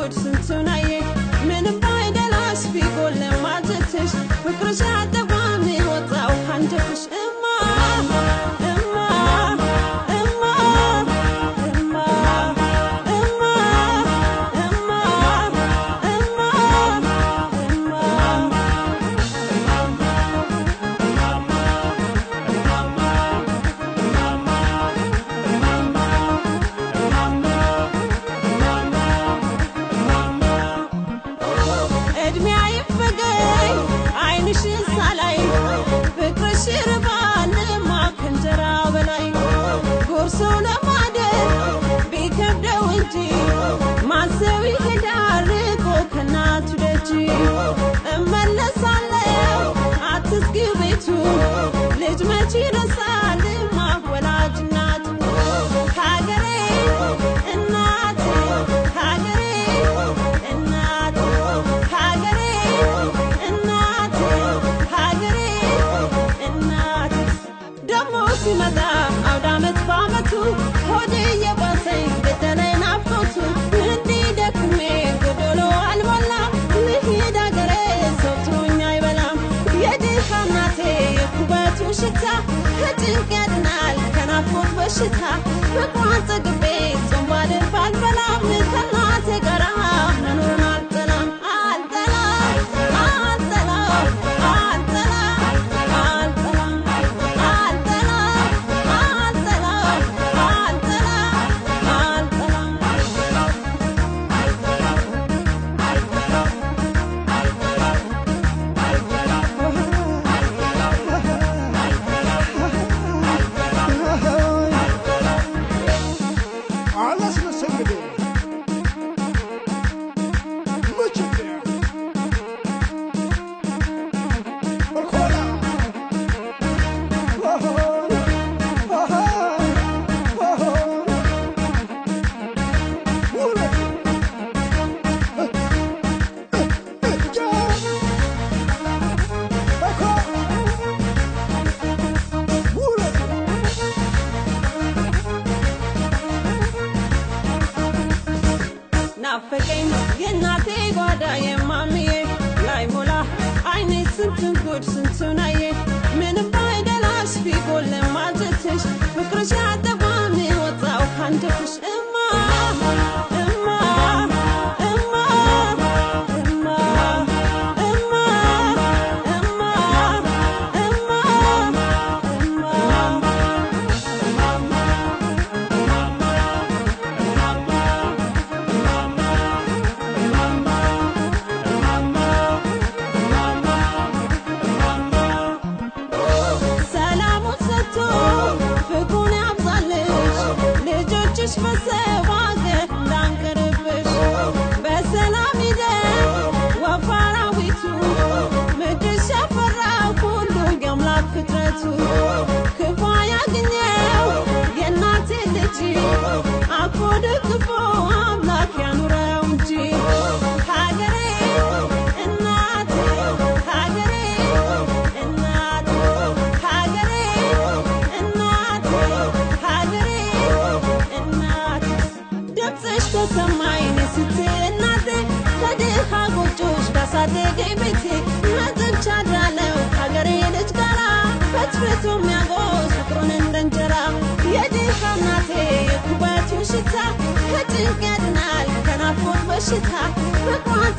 good sintunaye ምንም ባይደላሽ ቢጎል ማጀትሽ ፍቅርሽ አደባም ይወጣው አንጀትሽ እማ እማ እማ እማ እማ እማ ልጅ መቼ ረሳል ማወላጅ እናቱ ሀገሬ እናቴ ሀገሬ እናቴ ሀገሬ እናቴ ሀገሬ እናቴ ደሞ ሲመጣ አውደ ዓመት በዓመቱ ሆዴ የባሰኝ በተለይ ናፍቆቱ እንዲደክሜ ጎዶሎ አልሞላም ልሂድ ሀገሬ ሰው ትሮኛ አይበላም የድሃ እናቴ የኩበቱ ሽታ ከጭንቅ ያድናል ከናፍቆት በሽታ ፍቅሯን ጠግቤ ጾም ባድር ባልበላም ከእናቴ ጋር መኖርን አልጠላም አልጠላም አልጠላም አልጠላም አልጠላም አልጠላም አልጠላም አልጠላም ናፈቀኝ የናቴ ጓዳ የማሚዬ ላይ ሞላ አይኔ ስንቱን ጉድ ስንቱናዬ ምንም ባይደላሽ ቢጎል ማጀትሽ ፍቅርሽ አደባም ይወጣው አንጀትሽ እማ እማ እማ እማ እማ እማ እማ በሰዋገር ላንቀርብሽ በሰላም ይደር ወፋራዊቱ ምድርሽ ያፈራው ሁሉ የአምላክ ፍጥረቱ ክፉ ያገኘው የእናቴ ልጅ አቅፎ ደግፎ አምላክ ያኑረው እንጂ ሀገሬ እናቴ ሀገሬ እናቴ ሀገሬ እናቴ ሀገሬ ድምፅሽ ተሰማኝ ስትይ እናቴ ከድሃ ጎጆሽ ባሳደገኝ ቤቴ መጥቻለሁ ሀገሬ ልጅ ጋራ ፈትፍቶ የሚያጎስ ፍቅሩን እንደ እንጀራ የድሃ እናቴ የኩበቱ ሽታ ከጭንቅ ያድናል ከናፍቆት በሽታ ፍቅሯን